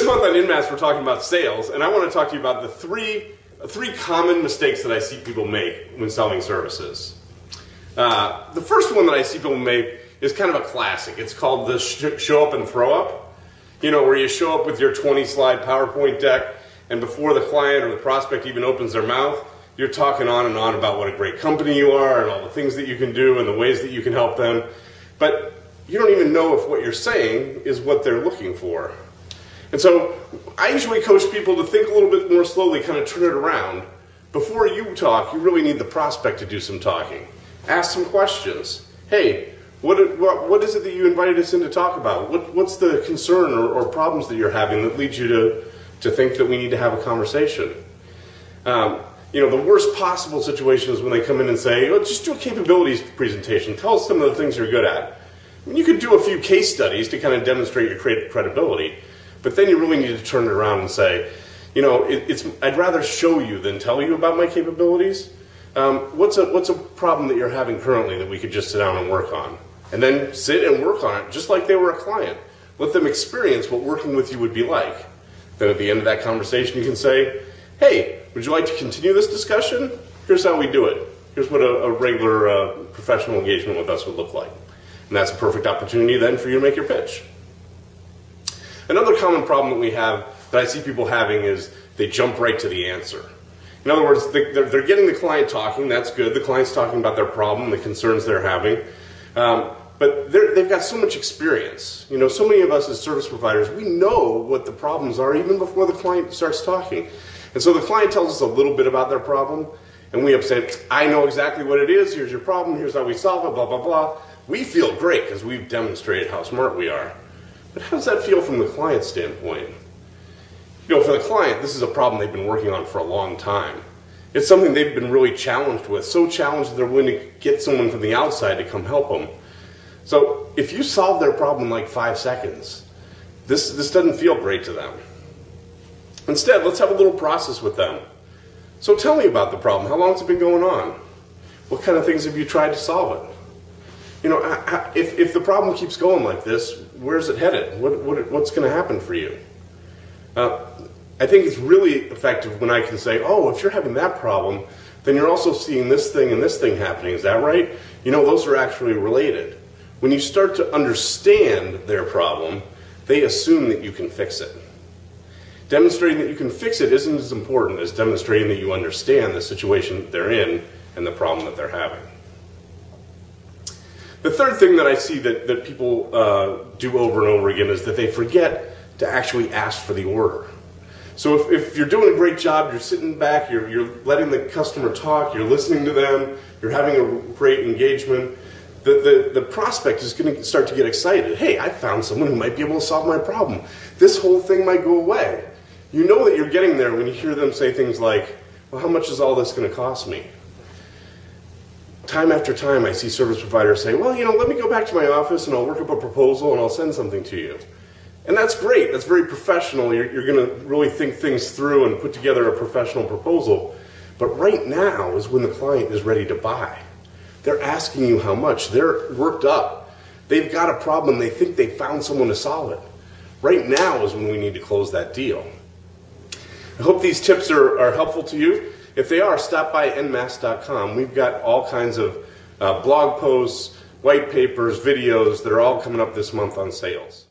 month on EnMast, we're talking about sales, and I want to talk to you about the three common mistakes that I see people make when selling services. The first one that I see people make is kind of a classic. It's called the show up and throw up. You know, where you show up with your 20-slide PowerPoint deck, and before the client or the prospect even opens their mouth, you're talking on and on about what a great company you are and all the things that you can do and the ways that you can help them. But you don't even know if what you're saying is what they're looking for. And so I usually coach people to think a little bit more slowly, kind of turn it around. Before you talk, you really need the prospect to do some talking. Ask some questions. Hey, what is it that you invited us in to talk about? What's the concern or problems that you're having that leads you to think that we need to have a conversation? You know, the worst possible situation is when they come in and say, oh, just do a capabilities presentation. Tell us some of the things you're good at. I mean, you could do a few case studies to kind of demonstrate your credibility, but then you really need to turn it around and say, you know, I'd rather show you than tell you about my capabilities. What's a problem that you're having currently that we could just sit down and work on? And then sit and work on it just like they were a client. Let them experience what working with you would be like. Then at the end of that conversation you can say, hey, would you like to continue this discussion? Here's how we do it. Here's what a regular professional engagement with us would look like. And that's a perfect opportunity then for you to make your pitch. Another common problem that we have, that I see people having, is they jump right to the answer. In other words, they're getting the client talking, that's good. The client's talking about their problem, the concerns they're having. But they've got so much experience. You know, so many of us as service providers, we know what the problems are even before the client starts talking. And so the client tells us a little bit about their problem, and we say, I know exactly what it is, here's your problem, here's how we solve it, blah, blah, blah. We feel great because we've demonstrated how smart we are. But how does that feel from the client's standpoint? You know, for the client, this is a problem they've been working on for a long time. It's something they've been really challenged with, so challenged that they're willing to get someone from the outside to come help them. So if you solve their problem in like 5 seconds, this doesn't feel great to them. Instead, let's have a little process with them. So tell me about the problem. How long has it been going on? What kind of things have you tried to solve it? You know, if the problem keeps going like this, where's it headed? What's going to happen for you? I think it's really effective when I can say, oh, if you're having that problem, then you're also seeing this thing and this thing happening. Is that right? You know, those are actually related. When you start to understand their problem, they assume that you can fix it. Demonstrating that you can fix it isn't as important as demonstrating that you understand the situation that they're in and the problem that they're having. The third thing that I see that people do over and over again is that they forget to actually ask for the order. So if you're doing a great job, you're sitting back, you're letting the customer talk, you're listening to them, you're having a great engagement, the prospect is going to start to get excited. Hey, I found someone who might be able to solve my problem. This whole thing might go away. You know that you're getting there when you hear them say things like, well, how much is all this going to cost me? Time after time I see service providers say, well, you know, let me go back to my office and I'll work up a proposal and I'll send something to you. And that's great. That's very professional. You're going to really think things through and put together a professional proposal. But right now is when the client is ready to buy. They're asking you how much. They're worked up. They've got a problem. They think they found someone to solve it. Right now is when we need to close that deal. I hope these tips are helpful to you. If they are, stop by EnMast.com. We've got all kinds of blog posts, white papers, videos that are all coming up this month on sales.